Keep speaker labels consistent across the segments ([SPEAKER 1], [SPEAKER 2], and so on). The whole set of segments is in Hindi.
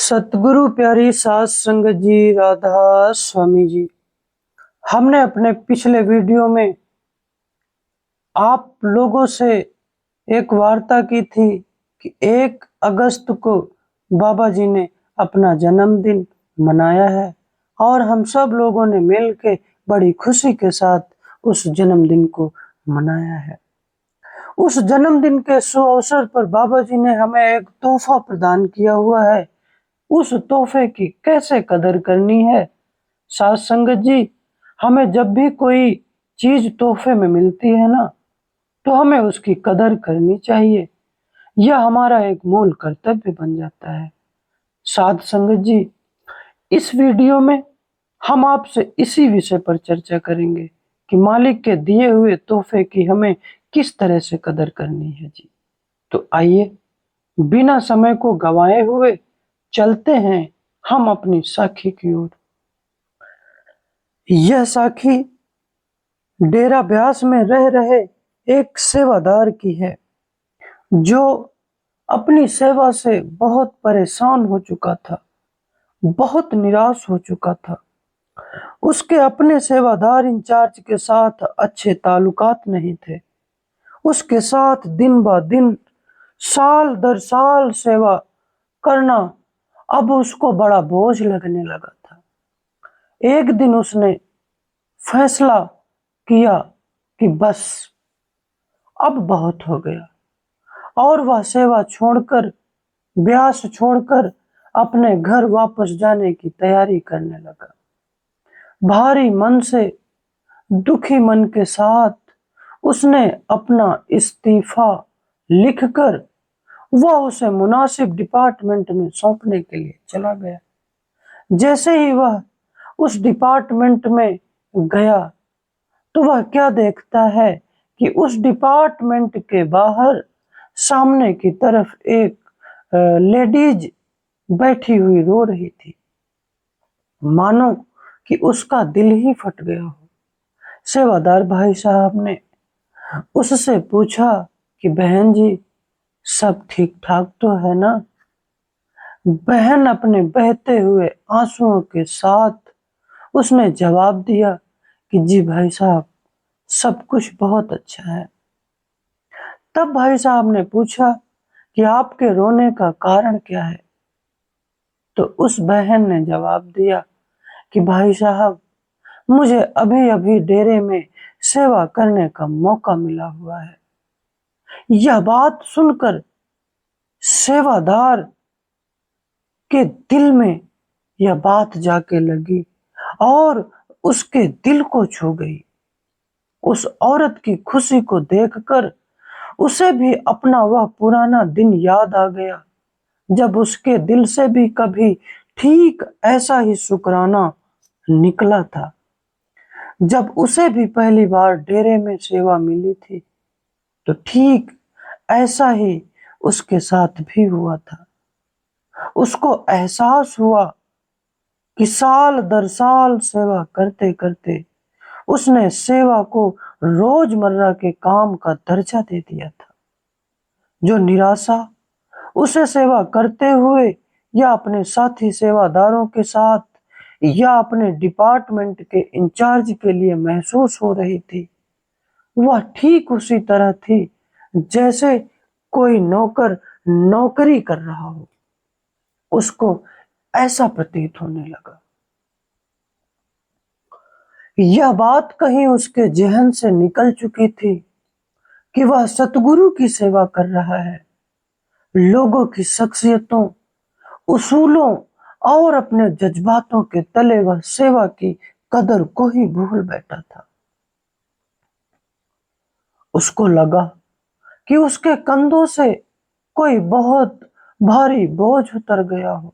[SPEAKER 1] सतगुरु प्यारी सास संगत जी, राधा स्वामी जी। हमने अपने पिछले वीडियो में आप लोगों से एक वार्ता की थी कि 1 अगस्त को बाबा जी ने अपना जन्मदिन मनाया है और हम सब लोगों ने मिलकर बड़ी खुशी के साथ उस जन्मदिन को मनाया है। उस जन्मदिन के शुभ अवसर पर बाबा जी ने हमें एक तोहफा प्रदान किया हुआ है। उस तोहफे की कैसे कदर करनी है साथ संगत जी। हमें जब भी कोई चीज तोहफे में मिलती है ना, तो हमें उसकी कदर करनी चाहिए। यह हमारा एक मूल कर्तव्य बन जाता है। साथ संगत जी, इस वीडियो में हम आपसे इसी विषय पर चर्चा करेंगे कि मालिक के दिए हुए तोहफे की हमें किस तरह से कदर करनी है जी। तो आइए बिना समय को गवाए हुए चलते हैं हम अपनी साखी की ओर। यह साखी डेरा ब्यास में रह रहे एक सेवादार की है, जो अपनी सेवा से बहुत परेशान हो चुका था, बहुत निराश हो चुका था। उसके अपने सेवादार इंचार्ज के साथ अच्छे ताल्लुकात नहीं थे। उसके साथ दिन ब दिन, साल दर साल सेवा करना अब उसको बड़ा बोझ लगने लगा था। एक दिन उसने फैसला किया कि बस अब बहुत हो गया, और वह सेवा छोड़कर, ब्यास छोड़कर अपने घर वापस जाने की तैयारी करने लगा। भारी मन से, दुखी मन के साथ उसने अपना इस्तीफा लिखकर वह उसे मुनासिब डिपार्टमेंट में सौंपने के लिए चला गया। जैसे ही वह उस डिपार्टमेंट में गया तो वह क्या देखता है कि उस डिपार्टमेंट के बाहर सामने की तरफ एक लेडीज बैठी हुई रो रही थी, मानो कि उसका दिल ही फट गया हो। सेवादार भाई साहब ने उससे पूछा कि बहन जी, सब ठीक ठाक तो है ना? बहन अपने बहते हुए आंसुओं के साथ उसने जवाब दिया कि जी भाई साहब, सब कुछ बहुत अच्छा है। तब भाई साहब ने पूछा कि आपके रोने का कारण क्या है? तो उस बहन ने जवाब दिया कि भाई साहब, मुझे अभी अभी डेरे में सेवा करने का मौका मिला हुआ है। यह बात सुनकर सेवादार के दिल में यह बात जाके लगी और उसके दिल को छू गई। उस औरत की खुशी को देखकर उसे भी अपना वह पुराना दिन याद आ गया, जब उसके दिल से भी कभी ठीक ऐसा ही शुक्राना निकला था, जब उसे भी पहली बार डेरे में सेवा मिली थी। तो ठीक ऐसा ही उसके साथ भी हुआ था। उसको एहसास हुआ कि साल दर साल सेवा करते करते उसने सेवा को रोजमर्रा के काम का दर्जा दे दिया था। जो निराशा उसे सेवा करते हुए या अपने साथी सेवादारों के साथ या अपने डिपार्टमेंट के इंचार्ज के लिए महसूस हो रही थी, वह ठीक उसी तरह थी जैसे कोई नौकर नौकरी कर रहा हो। उसको ऐसा प्रतीत होने लगा। यह बात कहीं उसके जहन से निकल चुकी थी कि वह सतगुरु की सेवा कर रहा है। लोगों की शख्सियतों, उसूलों और अपने जज्बातों के तले वह सेवा की कदर को ही भूल बैठा था। उसको लगा कि उसके कंधों से कोई बहुत भारी बोझ उतर गया हो,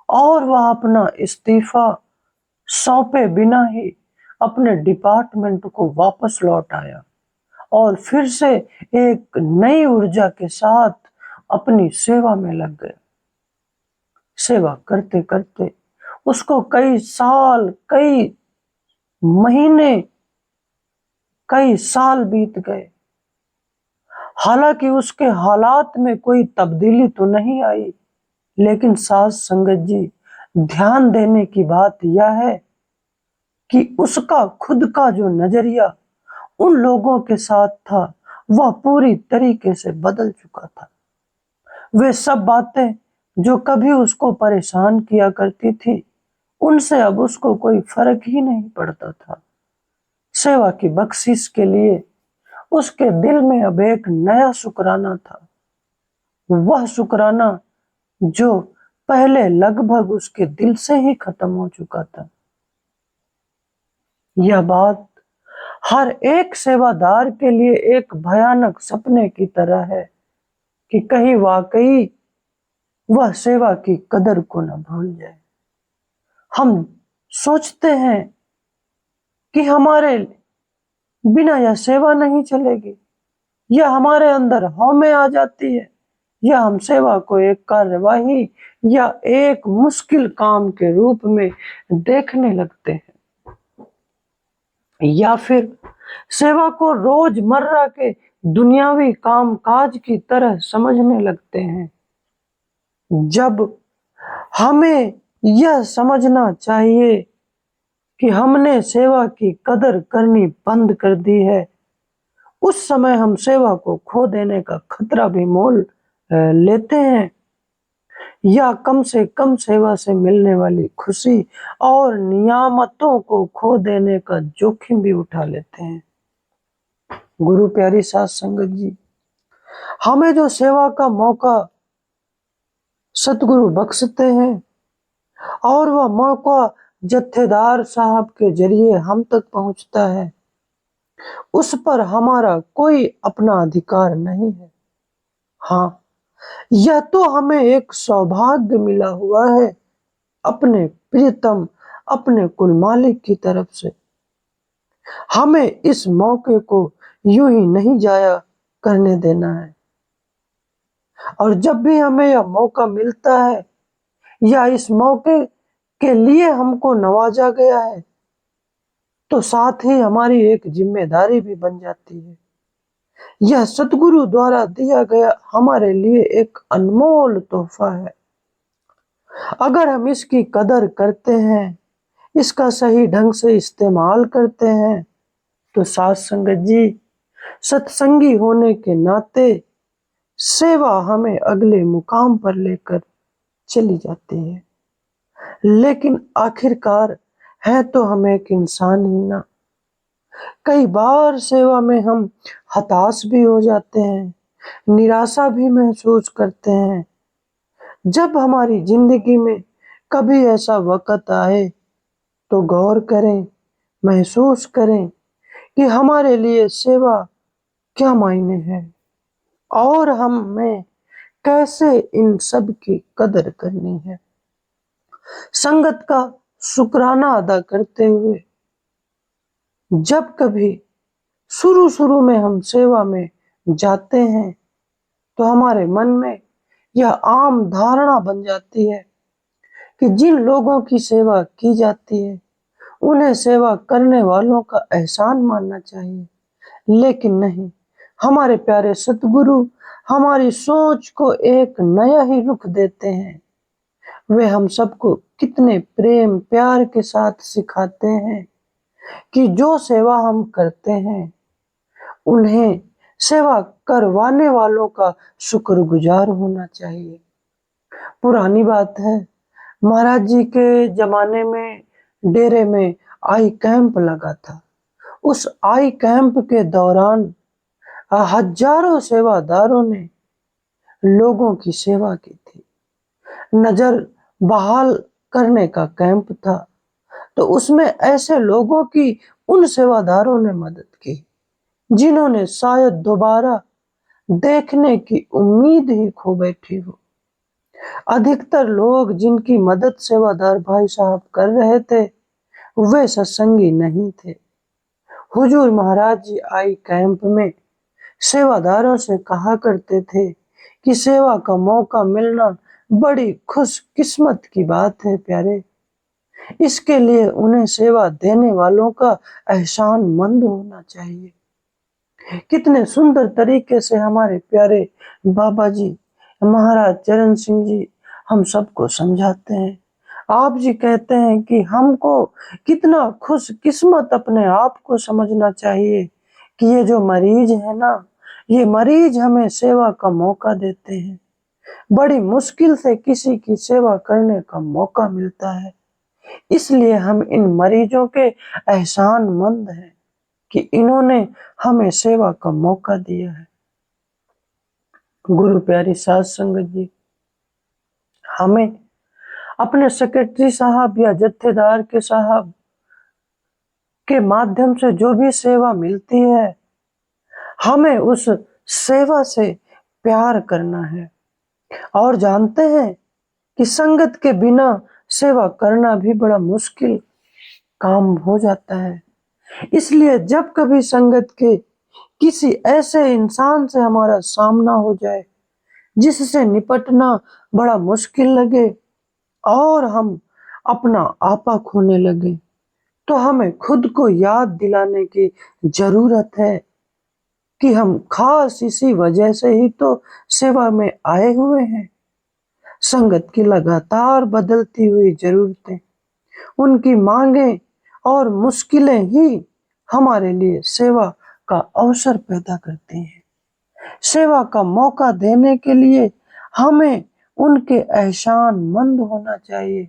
[SPEAKER 1] और वह अपना इस्तीफा सौंपे बिना ही अपने डिपार्टमेंट को वापस लौट आया और फिर से एक नई ऊर्जा के साथ अपनी सेवा में लग गया। सेवा करते करते उसको कई साल, कई महीने, कई साल बीत गए। हालांकि उसके हालात में कोई तब्दीली तो नहीं आई, लेकिन साध संगत जी, ध्यान देने की बात यह है कि उसका खुद का जो नजरिया उन लोगों के साथ था वह पूरी तरीके से बदल चुका था। वे सब बातें जो कभी उसको परेशान किया करती थी, उनसे अब उसको कोई फर्क ही नहीं पड़ता था। सेवा की बख्शिश के लिए उसके दिल में अब एक नया शुक्राना था। वह शुक्राना जो पहले लगभग उसके दिल से ही खत्म हो चुका था। यह बात हर एक सेवादार के लिए एक भयानक सपने की तरह है कि कहीं वाकई वह सेवा की कदर को न भूल जाए। हम सोचते हैं कि हमारे बिना यह सेवा नहीं चलेगी, यह हमारे अंदर हौ में आ जाती है, या हम सेवा को एक कार्यवाही या एक मुश्किल काम के रूप में देखने लगते हैं, या फिर सेवा को रोजमर्रा के दुनियावी कामकाज की तरह समझने लगते हैं, जब हमें यह समझना चाहिए कि हमने सेवा की कदर करनी बंद कर दी है। उस समय हम सेवा को खो देने का खतरा भी मोल लेते हैं, या कम से कम सेवा से मिलने वाली खुशी और नियामतों को खो देने का जोखिम भी उठा लेते हैं। गुरु प्यारी साध संगत जी, हमें जो सेवा का मौका सतगुरु बख्शते हैं और वह मौका जत्थेदार साहब के जरिए हम तक पहुंचता है, उस पर हमारा कोई अपना अधिकार नहीं है। हाँ, यह तो हमें एक सौभाग्य मिला हुआ है अपने प्रियतम, अपने कुल मालिक की तरफ से। हमें इस मौके को यूं ही नहीं जाया करने देना है, और जब भी हमें यह मौका मिलता है या इस मौके के लिए हमको नवाजा गया है, तो साथ ही हमारी एक जिम्मेदारी भी बन जाती है। यह सतगुरु द्वारा दिया गया हमारे लिए एक अनमोल तोहफा है। अगर हम इसकी कदर करते हैं, इसका सही ढंग से इस्तेमाल करते हैं, तो साध संगत जी, सत्संगी होने के नाते सेवा हमें अगले मुकाम पर लेकर चली जाती है। लेकिन आखिरकार है तो हम एक इंसान ही ना। कई बार सेवा में हम हताश भी हो जाते हैं, निराशा भी महसूस करते हैं। जब हमारी जिंदगी में कभी ऐसा वक्त आए तो गौर करें, महसूस करें कि हमारे लिए सेवा क्या मायने है और हमें कैसे इन सब की कदर करनी है। संगत का शुक्राना अदा करते हुए जब कभी शुरू में हम सेवा में जाते हैं, तो हमारे मन में यह आम धारणा बन जाती है कि जिन लोगों की सेवा की जाती है उन्हें सेवा करने वालों का एहसान मानना चाहिए। लेकिन नहीं, हमारे प्यारे सतगुरु हमारी सोच को एक नया ही रुख देते हैं। वे हम सबको कितने प्रेम प्यार के साथ सिखाते हैं कि जो सेवा हम करते हैं उन्हें सेवा करवाने वालों का शुक्रगुजार होना चाहिए। पुरानी बात है, महाराज जी के जमाने में डेरे में आई कैंप लगा था। उस आई कैंप के दौरान हजारों सेवादारों ने लोगों की सेवा की थी। नजर बहाल करने का कैंप था, तो उसमें ऐसे लोगों की उन सेवादारों ने मदद की जिन्होंने शायद दोबारा देखने की उम्मीद ही खो बैठी हो। अधिकतर लोग जिनकी मदद सेवादार भाई साहब कर रहे थे, वे सत्संगी नहीं थे। हुजूर महाराज जी आई कैंप में सेवादारों से कहा करते थे कि सेवा का मौका मिलना बड़ी खुशकिस्मत की बात है प्यारे। इसके लिए उन्हें सेवा देने वालों का एहसान मंद होना चाहिए। कितने सुंदर तरीके से हमारे प्यारे बाबा जी महाराज चरण सिंह जी हम सबको समझाते हैं। आप जी कहते हैं कि हमको कितना खुशकिस्मत अपने आप को समझना चाहिए कि ये जो मरीज है ना, ये मरीज हमें सेवा का मौका देते हैं। बड़ी मुश्किल से किसी की सेवा करने का मौका मिलता है, इसलिए हम इन मरीजों के एहसानमंद हैं कि इन्होंने हमें सेवा का मौका दिया है। गुरु प्यारी साध संगत जी, हमें अपने सेक्रेटरी साहब या जत्थेदार के साहब के माध्यम से जो भी सेवा मिलती है, हमें उस सेवा से प्यार करना है। और जानते हैं कि संगत के बिना सेवा करना भी बड़ा मुश्किल काम हो जाता है। इसलिए जब कभी संगत के किसी ऐसे इंसान से हमारा सामना हो जाए जिससे निपटना बड़ा मुश्किल लगे और हम अपना आपा खोने लगे, तो हमें खुद को याद दिलाने की जरूरत है कि हम खास इसी वजह से ही तो सेवा में आए हुए हैं। संगत की लगातार बदलती हुई जरूरतें, उनकी मांगें और मुश्किलें ही हमारे लिए सेवा का अवसर पैदा करती हैं। सेवा का मौका देने के लिए हमें उनके एहसानमंद होना चाहिए।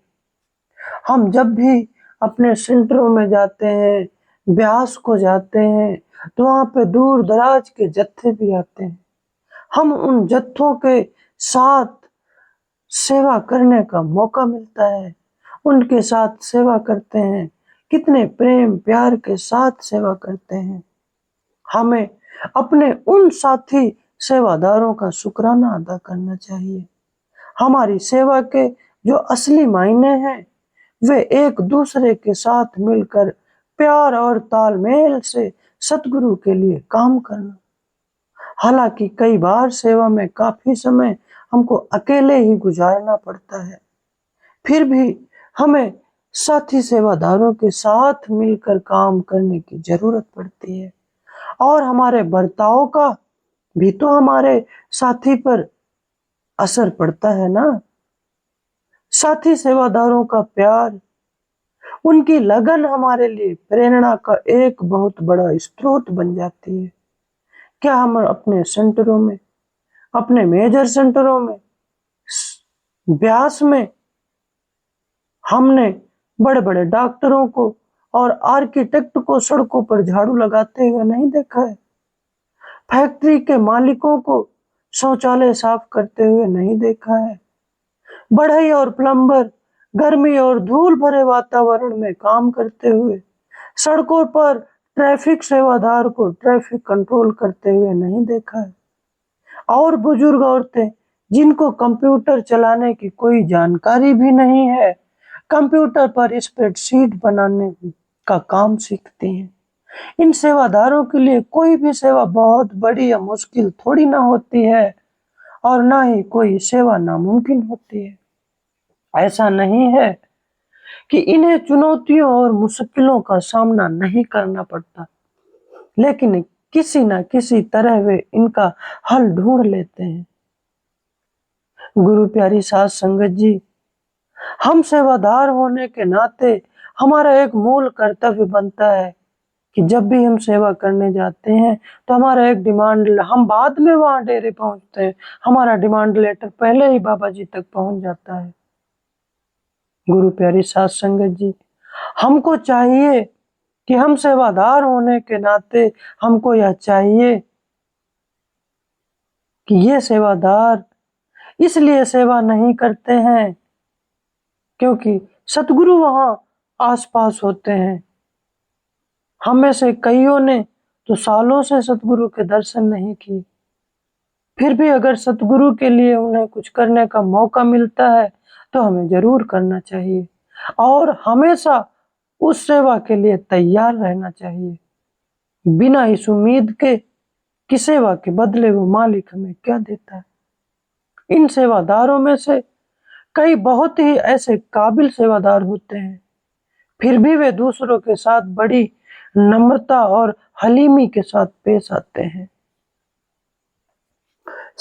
[SPEAKER 1] हम जब भी अपने सेंटरों में जाते हैं, ब्यास को जाते हैं, तो वहाँ पे दूर दराज के जत्थे भी आते हैं। हम उन जत्थों के साथ सेवा करने का मौका मिलता है, उनके साथ सेवा करते हैं, कितने प्रेम प्यार के साथ सेवा करते हैं। हमें अपने उन साथी सेवादारों का शुक्राना अदा करना चाहिए। हमारी सेवा के जो असली मायने हैं, वे एक दूसरे के साथ मिलकर प्यार और तालमेल से सतगुरु के लिए काम करना। हालांकि कई बार सेवा में काफी समय हमको अकेले ही गुजारना पड़ता है, फिर भी हमें साथी सेवादारों के साथ मिलकर काम करने की जरूरत पड़ती है। और हमारे बर्ताव का भी तो हमारे साथी पर असर पड़ता है ना। साथी सेवादारों का प्यार, उनकी लगन हमारे लिए प्रेरणा का एक बहुत बड़ा स्रोत बन जाती है। क्या हम अपने सेंटरों में, अपने मेजर सेंटरों में, ब्यास में हमने बड़े बड़े डॉक्टरों को और आर्किटेक्ट को सड़कों पर झाड़ू लगाते हुए नहीं देखा है? फैक्ट्री के मालिकों को शौचालय साफ करते हुए नहीं देखा है? बढ़ई और प्लम्बर गर्मी और धूल भरे वातावरण में काम करते हुए सड़कों पर ट्रैफिक सेवादार को ट्रैफिक कंट्रोल करते हुए नहीं देखा है? और बुजुर्ग औरतें जिनको कंप्यूटर चलाने की कोई जानकारी भी नहीं है, कंप्यूटर पर स्प्रेडशीट बनाने का काम सीखती हैं। इन सेवादारों के लिए कोई भी सेवा बहुत बड़ी या मुश्किल थोड़ी ना होती है, और ना ही कोई सेवा नामुमकिन होती है। ऐसा नहीं है कि इन्हें चुनौतियों और मुश्किलों का सामना नहीं करना पड़ता, लेकिन किसी न किसी तरह वे इनका हल ढूंढ लेते हैं। गुरु प्यारी साध संगत जी, हम सेवादार होने के नाते हमारा एक मूल कर्तव्य बनता है कि जब भी हम सेवा करने जाते हैं तो हमारा एक डिमांड, हम बाद में वहां डेरे पहुंचते हैं, हमारा डिमांड लेटर पहले ही बाबा जी तक पहुंच जाता है। गुरु प्यारी साध संगत जी, हमको चाहिए कि हम सेवादार होने के नाते हमको यह चाहिए कि ये सेवादार इसलिए सेवा नहीं करते हैं क्योंकि सतगुरु वहां आसपास होते हैं। हम में से कईयों ने तो सालों से सतगुरु के दर्शन नहीं किए, फिर भी अगर सतगुरु के लिए उन्हें कुछ करने का मौका मिलता है तो हमें जरूर करना चाहिए और हमेशा उस सेवा के लिए तैयार रहना चाहिए, बिना इस उम्मीद के कि सेवा के बदले वो मालिक हमें क्या देता है। इन सेवादारों में से कई बहुत ही ऐसे काबिल सेवादार होते हैं, फिर भी वे दूसरों के साथ बड़ी नम्रता और हलीमी के साथ पेश आते हैं।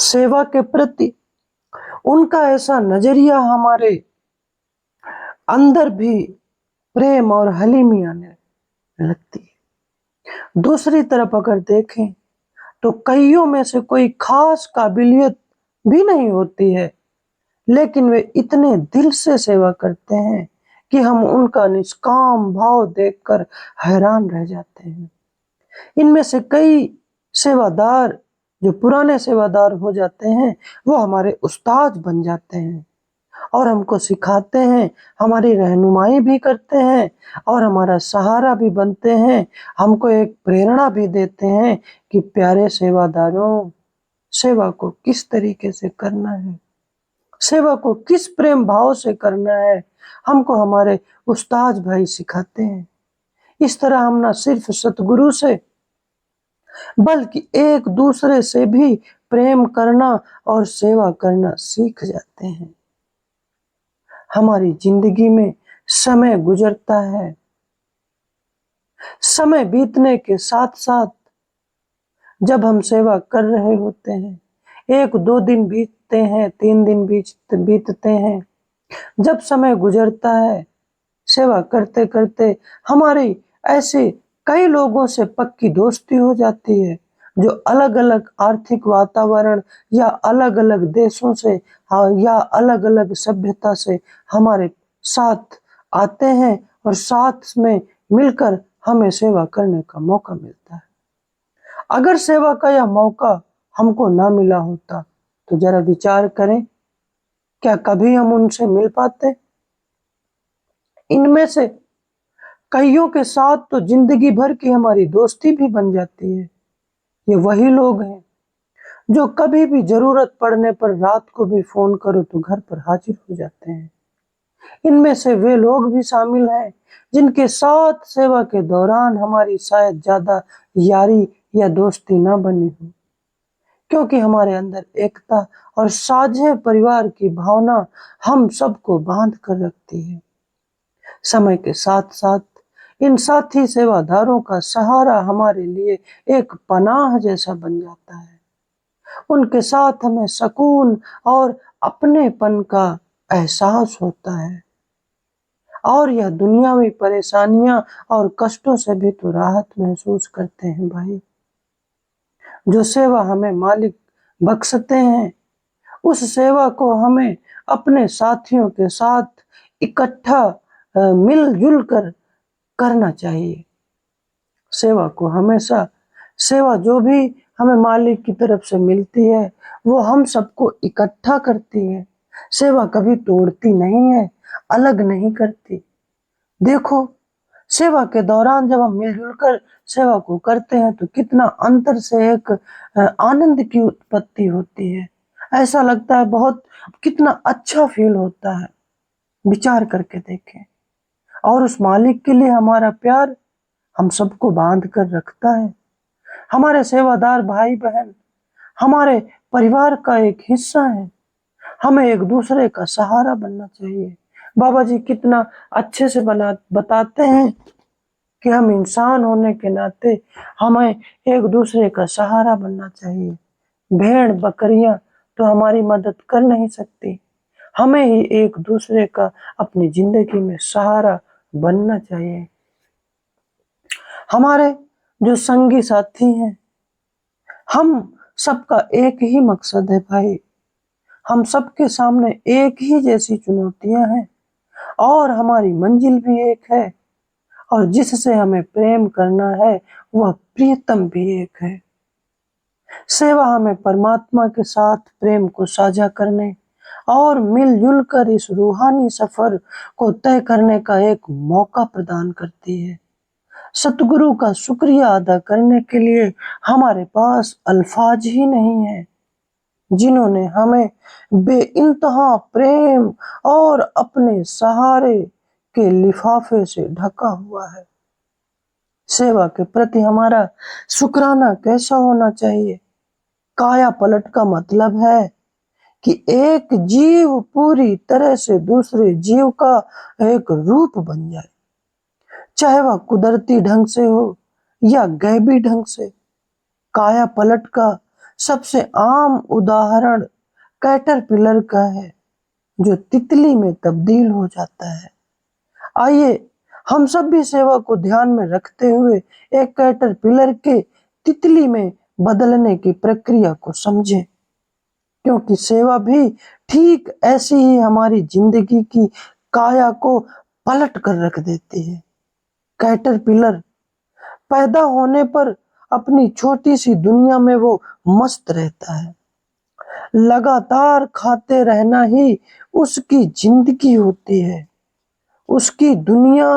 [SPEAKER 1] सेवा के प्रति उनका ऐसा नजरिया हमारे अंदर भी प्रेम और हलीमी आने लगती है। दूसरी तरफ अगर देखें तो कईयों में से कोई खास काबिलियत भी नहीं होती है, लेकिन वे इतने दिल से सेवा करते हैं कि हम उनका निष्काम भाव देखकर हैरान रह जाते हैं। इनमें से कई सेवादार जो पुराने सेवादार हो जाते हैं, वो हमारे उस्ताद बन जाते हैं और हमको सिखाते हैं, हमारी रहनुमाई भी करते हैं और हमारा सहारा भी बनते हैं। हमको एक प्रेरणा भी देते हैं कि प्यारे सेवादारों, सेवा को किस तरीके से करना है, सेवा को किस प्रेम भाव से करना है, हमको हमारे उस्ताद भाई सिखाते हैं। इस तरह हम ना सिर्फ सतगुरु से बल्कि एक दूसरे से भी प्रेम करना और सेवा करना सीख जाते हैं। हमारी जिंदगी में समय गुजरता है, समय बीतने के साथ साथ जब हम सेवा कर रहे होते हैं, 1-2 दिन बीतते हैं, 3 दिन बीतते हैं। जब समय गुजरता है, सेवा करते करते हमारी ऐसे कई लोगों से पक्की दोस्ती हो जाती है, जो अलग अलग आर्थिक वातावरण या अलग अलग देशों से, हाँ, या अलग अलग सभ्यता से हमारे साथ आते हैं और साथ में मिलकर हमें सेवा करने का मौका मिलता है। अगर सेवा का यह मौका हमको ना मिला होता तो जरा विचार करें, क्या कभी हम उनसे मिल पाते? इनमें से कईयों के साथ तो जिंदगी भर की हमारी दोस्ती भी बन जाती है। ये वही लोग हैं जो कभी भी जरूरत पड़ने पर रात को भी फोन करो तो घर पर हाजिर हो जाते हैं। इनमें से वे लोग भी शामिल हैं जिनके साथ सेवा के दौरान हमारी शायद ज्यादा यारी या दोस्ती ना बनी हो, क्योंकि हमारे अंदर एकता और साझे परिवार की भावना हम सबको बांध कर रखती है। समय के साथ साथ इन साथी सेवादारों का सहारा हमारे लिए एक पनाह जैसा बन जाता है। उनके साथ हमें सुकून और अपनेपन का एहसास होता है और यह दुनियावी परेशानियां और कष्टों से भी तो राहत महसूस करते हैं भाई। जो सेवा हमें मालिक बख्शते हैं, उस सेवा को हमें अपने साथियों के साथ इकट्ठा मिलजुल कर करना चाहिए। सेवा को हमेशा, सेवा जो भी हमें मालिक की तरफ से मिलती है, वो हम सबको इकट्ठा करती है। सेवा कभी तोड़ती नहीं है, अलग नहीं करती। देखो, सेवा के दौरान जब हम मिलजुल कर सेवा को करते हैं तो कितना अंतर से एक आनंद की उत्पत्ति होती है। ऐसा लगता है बहुत, कितना अच्छा फील होता है। विचार करके देखें। और उस मालिक के लिए हमारा प्यार हम सबको बांध कर रखता है। हमारे सेवादार भाई बहन हमारे परिवार का एक हिस्सा है। हमें एक दूसरे का सहारा बनना चाहिए। बाबा जी कितना अच्छे से बताते हैं कि हम इंसान होने के नाते हमें एक दूसरे का सहारा बनना चाहिए। भेड़ बकरियां तो हमारी मदद कर नहीं सकती, हमें ही एक दूसरे का अपनी जिंदगी में सहारा बनना चाहिए। हमारे जो संगी साथी हैं, हम सबका एक ही मकसद है भाई। हम सबके सामने एक ही जैसी चुनौतियां हैं और हमारी मंजिल भी एक है, और जिससे हमें प्रेम करना है वह प्रियतम भी एक है। सेवा हमें परमात्मा के साथ प्रेम को साझा करने और मिलजुल कर इस रूहानी सफर को तय करने का एक मौका प्रदान करती है। सतगुरु का शुक्रिया अदा करने के लिए हमारे पास अल्फाज ही नहीं है, जिन्होंने हमें बेइंतहा प्रेम और अपने सहारे के लिफाफे से ढका हुआ है। सेवा के प्रति हमारा शुक्राना कैसा होना चाहिए? काया पलट का मतलब है कि एक जीव पूरी तरह से दूसरे जीव का एक रूप बन जाए, चाहे वह कुदरती ढंग से हो या गैबी ढंग से। काया पलट का सबसे आम उदाहरण कैटरपिलर का है जो तितली में तब्दील हो जाता है। आइए हम सब भी सेवा को ध्यान में रखते हुए एक कैटरपिलर के तितली में बदलने की प्रक्रिया को समझें, क्योंकि सेवा भी ठीक ऐसी ही हमारी जिंदगी की काया को पलट कर रख देती है। कैटरपिलर पैदा होने पर अपनी छोटी सी दुनिया में वो मस्त रहता है। लगातार खाते रहना ही उसकी जिंदगी होती है। उसकी दुनिया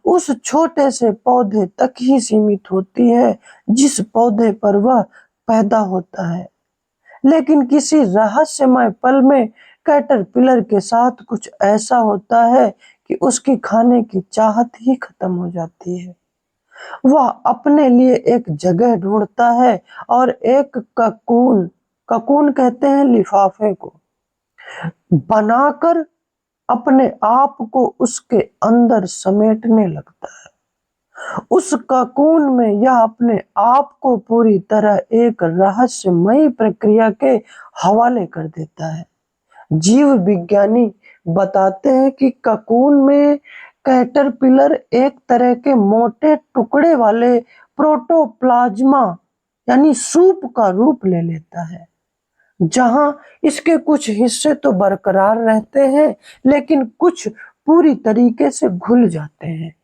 [SPEAKER 1] उस छोटे से पौधे तक ही सीमित होती है जिस पौधे पर वह पैदा होता है। लेकिन किसी रहस्यमय पल में कैटरपिलर के साथ कुछ ऐसा होता है कि उसकी खाने की चाहत ही खत्म हो जाती है। वह अपने लिए एक जगह ढूंढता है और एक ककून ककून कहते हैं लिफाफे को बनाकर अपने आप को उसके अंदर समेटने लगता है। उस ककून में यह अपने आप को पूरी तरह एक रहस्यमयी प्रक्रिया के हवाले कर देता है। जीव विज्ञानी बताते हैं कि ककून में कैटरपिलर एक तरह के मोटे टुकड़े वाले प्रोटोप्लाज्मा यानी सूप का रूप ले लेता है, जहां इसके कुछ हिस्से तो बरकरार रहते हैं लेकिन कुछ पूरी तरीके से घुल जाते हैं।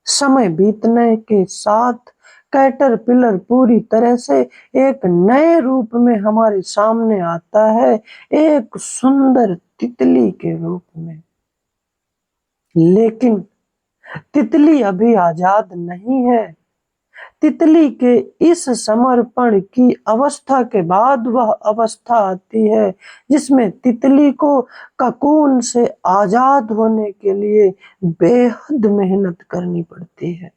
[SPEAKER 1] समय बीतने के साथ कैटरपिलर पूरी तरह से एक नए रूप में हमारे सामने आता है, एक सुंदर तितली के रूप में। लेकिन तितली अभी आजाद नहीं है। तितली के इस समर्पण की अवस्था के बाद वह अवस्था आती है जिसमें तितली को ककून से आजाद होने के लिए बेहद मेहनत करनी पड़ती है।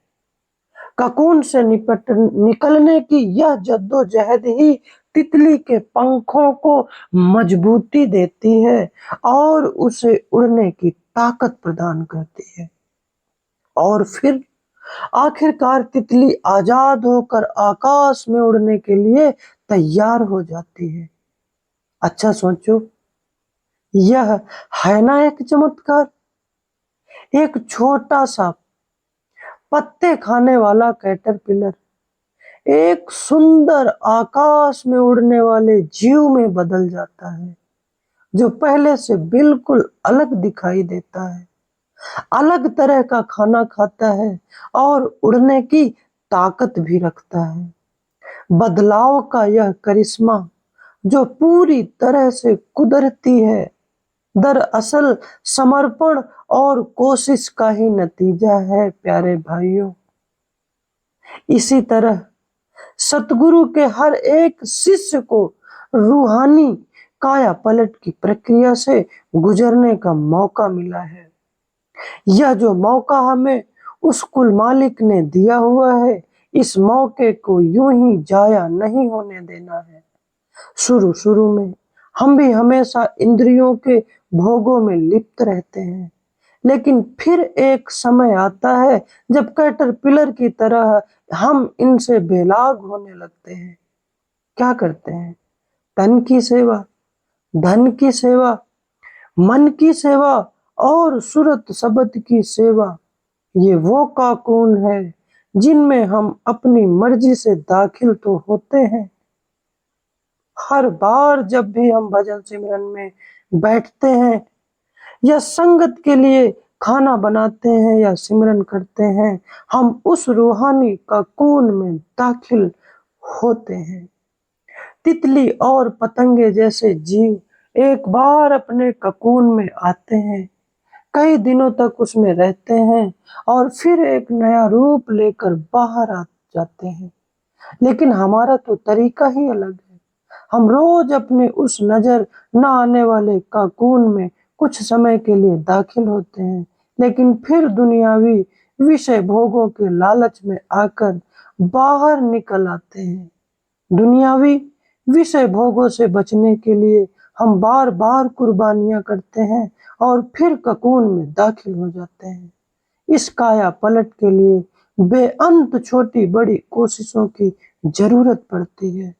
[SPEAKER 1] ककून से निकलने की यह जद्दोजहद ही तितली के पंखों को मजबूती देती है और उसे उड़ने की ताकत प्रदान करती है। और फिर आखिरकार तितली आजाद होकर आकाश में उड़ने के लिए तैयार हो जाती है। अच्छा सोचो, यह है ना एक चमत्कार। एक छोटा सा पत्ते खाने वाला कैटरपिलर एक सुंदर आकाश में उड़ने वाले जीव में बदल जाता है, जो पहले से बिल्कुल अलग दिखाई देता है, अलग तरह का खाना खाता है और उड़ने की ताकत भी रखता है। बदलाव का यह करिश्मा जो पूरी तरह से कुदरती है, दरअसल समर्पण और कोशिश का ही नतीजा है प्यारे भाइयों। इसी तरह सतगुरु के हर एक शिष्य को रूहानी काया पलट की प्रक्रिया से गुजरने का मौका मिला है। यह जो मौका हमें उस कुल मालिक ने दिया हुआ है, इस मौके को यूं ही जाया नहीं होने देना है। शुरू में हम भी हमेशा इंद्रियों के भोगों में लिप्त रहते हैं, लेकिन फिर एक समय आता है जब कैटरपिलर की तरह हम इनसे बेलाग होने लगते हैं। क्या करते हैं? तन की सेवा, धन की सेवा, मन की सेवा और सूरत शब्द की सेवा, ये वो काकून है जिनमें हम अपनी मर्जी से दाखिल तो होते हैं। हर बार जब भी हम भजन सिमरन में बैठते हैं या संगत के लिए खाना बनाते हैं या सिमरन करते हैं, हम उस रूहानी काकून में दाखिल होते हैं। तितली और पतंगे जैसे जीव एक बार अपने ककून में आते हैं, कई दिनों तक उसमें रहते हैं और फिर एक नया रूप लेकर बाहर आ जाते हैं। लेकिन हमारा तो तरीका ही अलग है। हम रोज अपने उस नजर न आने वाले काकून में कुछ समय के लिए दाखिल होते हैं, लेकिन फिर दुनियावी विषय भोगों के लालच में आकर बाहर निकल आते हैं। दुनियावी विषय भोगों से बचने के लिए हम बार बार कुर्बानियां करते हैं और फिर ककून में दाखिल हो जाते हैं। इस काया पलट के लिए बेअंत छोटी बड़ी कोशिशों की जरूरत पड़ती है,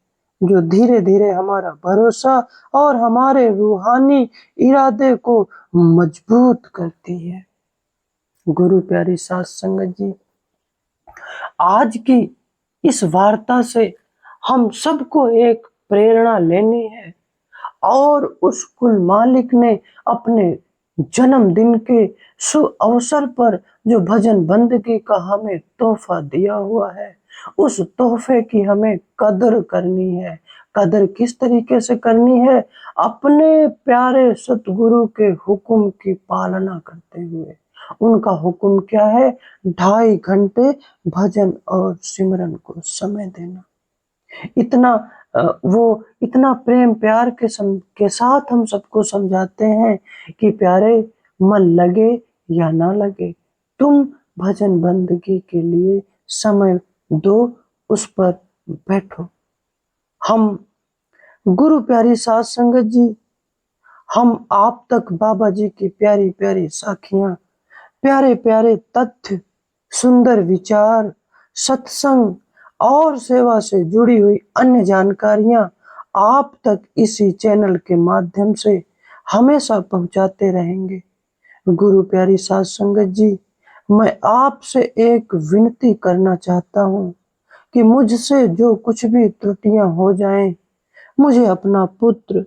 [SPEAKER 1] जो धीरे धीरे हमारा भरोसा और हमारे रूहानी इरादे को मजबूत करती है। गुरु प्यारी साध संगत जी, आज की इस वार्ता से हम सबको एक प्रेरणा लेनी है और उस कुल मालिक ने अपने जन्मदिन के शुभ अवसर पर जो भजन बंदगी का हमें तोहफा दिया हुआ है, उस तोहफे की हमें कदर करनी है। कदर किस तरीके से करनी है? अपने प्यारे सतगुरु के हुक्म की पालना करते हुए। उनका हुक्म क्या है? 2.5 घंटे भजन और सिमरन को समय देना। इतना वो इतना प्रेम प्यार के साथ हम सबको समझाते हैं कि प्यारे, मन लगे या ना लगे, तुम भजन बंदगी के लिए समय दो, उस पर बैठो। हम गुरु प्यारी साध संगत जी, हम आप तक बाबा जी की प्यारी प्यारी साखियां, प्यारे प्यारे तथ्य, सुंदर विचार, सत्संग और सेवा से जुड़ी हुई अन्य जानकारियां आप तक इसी चैनल के माध्यम से हमेशा पहुंचाते रहेंगे। गुरु प्यारी साध संगत जी, मैं आपसे एक विनती करना चाहता हूं कि मुझसे जो कुछ भी त्रुटियां हो जाएं, मुझे अपना पुत्र,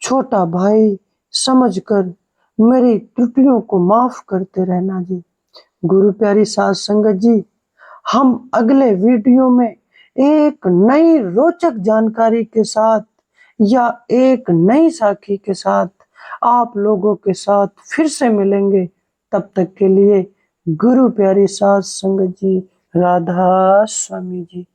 [SPEAKER 1] छोटा भाई समझकर मेरी त्रुटियों को माफ करते रहना जी। गुरु प्यारी साध संगत जी, हम अगले वीडियो में एक नई रोचक जानकारी के साथ या एक नई साखी के साथ आप लोगों के साथ फिर से मिलेंगे। तब तक के लिए गुरु प्यारी साध संगत जी, राधा स्वामी जी।